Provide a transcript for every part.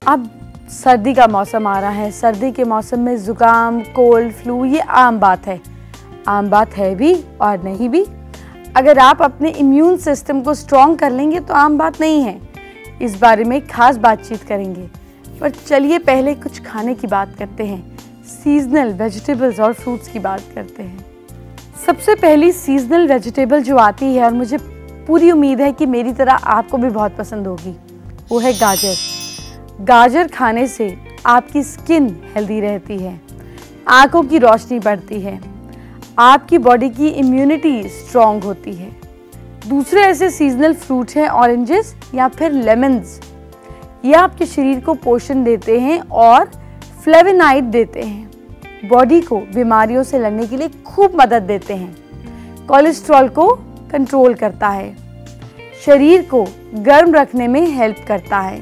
अब सर्दी का मौसम आ रहा है। सर्दी के मौसम में ज़ुकाम, कोल्ड, फ्लू ये आम बात है। आम बात है भी और नहीं भी। अगर आप अपने इम्यून सिस्टम को स्ट्रॉन्ग कर लेंगे तो आम बात नहीं है। इस बारे में खास बातचीत करेंगे। पर चलिए पहले कुछ खाने की बात करते हैं। सीजनल वेजिटेबल्स और फ्रूट्स की बात करते हैं। सबसे पहली सीजनल वेजिटेबल जो आती है और मुझे पूरी उम्मीद है कि मेरी तरह आपको भी बहुत पसंद होगी, वो है गाजर। गाजर खाने से आपकी स्किन हेल्दी रहती है, आंखों की रोशनी बढ़ती है, आपकी बॉडी की इम्यूनिटी स्ट्रॉन्ग होती है। दूसरे ऐसे सीजनल फ्रूट हैं ऑरेंजेस या फिर लेमन्स। ये आपके शरीर को पोषण देते हैं और फ्लेवोनाइड देते हैं। बॉडी को बीमारियों से लड़ने के लिए खूब मदद देते हैं। कोलेस्ट्रॉल को कंट्रोल करता है, शरीर को गर्म रखने में हेल्प करता है।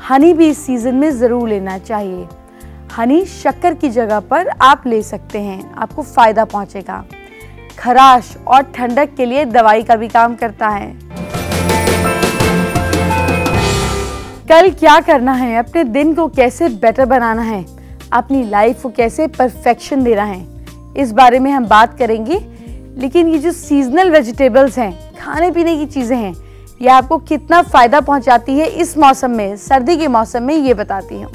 हनी भी इस सीजन में ज़रूर लेना चाहिए। हनी शक्कर की जगह पर आप ले सकते हैं, आपको फ़ायदा पहुंचेगा। खराश और ठंडक के लिए दवाई का भी काम करता है। कल क्या करना है, अपने दिन को कैसे बेटर बनाना है, अपनी लाइफ को कैसे परफेक्शन देना है, इस बारे में हम बात करेंगे। लेकिन ये जो सीजनल वेजिटेबल्स हैं, खाने पीने की चीज़ें हैं, ये आपको कितना फ़ायदा पहुंचाती है इस मौसम में, सर्दी के मौसम में, ये बताती हूँ।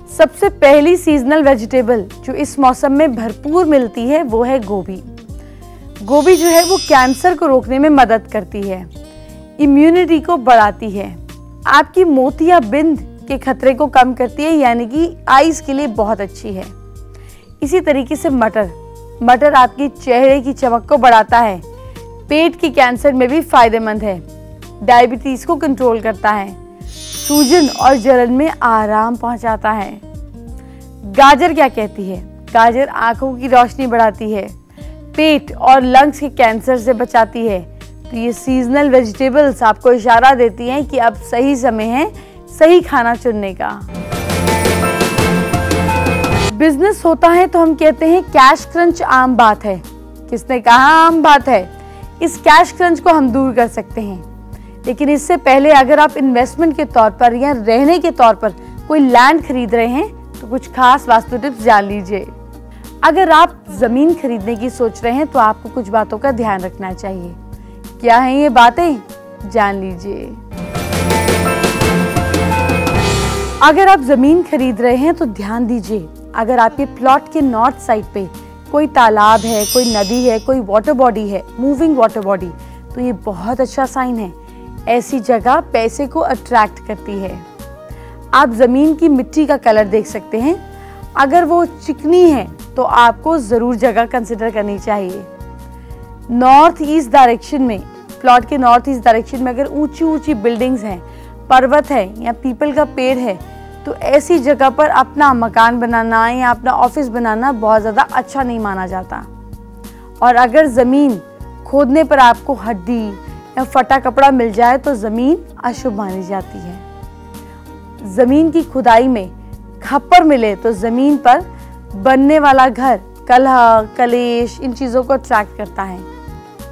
सबसे पहली सीजनल वेजिटेबल जो इस मौसम में भरपूर मिलती है वो है गोभी। गोभी जो है वो कैंसर को रोकने में मदद करती है, इम्यूनिटी को बढ़ाती है, आपकी मोतियाबिंद के खतरे को कम करती है, यानी कि आइज़ के लिए बहुत अच्छी है। इसी तरीके से मटर आपकी चेहरे की चमक को बढ़ाता है, पेट के कैंसर में भी फायदेमंद है, डायबिटीज़ को कंट्रोल करता है, सूजन और जलन में आराम पहुंचाता है। गाजर क्या कहती है? गाजर आंखों की रोशनी बढ़ाती है, पेट और लंग्स के कैंसर से बचाती है। तो ये सीजनल वेजिटेबल्स आपको इशारा देती हैं कि अब सही समय है सही खाना चुनने का। बिजनेस होता है तो हम कहते हैं कैश क्रंच आम बात है। किसने कहा आम बात है? इस कैश क्रंच को हम दूर कर सकते हैं। लेकिन इससे पहले अगर आप इन्वेस्टमेंट के तौर पर या रहने के तौर पर कोई लैंड खरीद रहे हैं तो कुछ खास वास्तु टिप्स जान लीजिए। अगर आप ज़मीन खरीदने की सोच रहे हैं तो आपको कुछ बातों का ध्यान रखना चाहिए। क्या हैं ये बातें? जान लीजिए। अगर आप ज़मीन खरीद रहे हैं तो ध्यान दीजिए, अगर आपके प्लॉट के नॉर्थ साइड पे कोई तालाब है, कोई नदी है, कोई वाटर बॉडी है, मूविंग वाटर बॉडी, तो ये बहुत अच्छा साइन है। ऐसी जगह पैसे को अट्रैक्ट करती है। आप ज़मीन की मिट्टी का कलर देख सकते हैं। अगर वो चिकनी है तो आपको ज़रूर जगह कंसिडर करनी चाहिए। नॉर्थ ईस्ट डायरेक्शन में, प्लॉट के नॉर्थ ईस्ट डायरेक्शन में अगर ऊंची ऊंची बिल्डिंग्स हैं, पर्वत है या पीपल का पेड़ है, तो ऐसी जगह पर अपना मकान बनाना या अपना ऑफिस बनाना बहुत ज़्यादा अच्छा नहीं माना जाता। और अगर ज़मीन खोदने पर आपको हड्डी या फटा कपड़ा मिल जाए तो ज़मीन अशुभ मानी जाती है। ज़मीन की खुदाई में खप्पर मिले तो ज़मीन पर बनने वाला घर कलह, कलेश, इन चीज़ों को अट्रैक्ट करता है।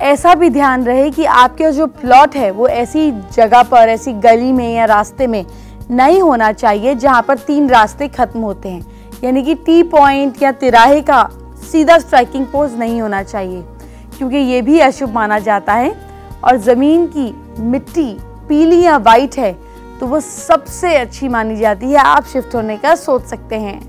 ऐसा भी ध्यान रहे कि आपके जो प्लॉट है वो ऐसी जगह पर, ऐसी गली में या रास्ते में नहीं होना चाहिए जहाँ पर 3 रास्ते खत्म होते हैं, यानी कि टी पॉइंट या तिराहे का सीधा स्ट्राइकिंग पोज नहीं होना चाहिए, क्योंकि ये भी अशुभ माना जाता है। और ज़मीन की मिट्टी पीली या वाइट है तो वो सबसे अच्छी मानी जाती है। आप शिफ्ट होने का सोच सकते हैं।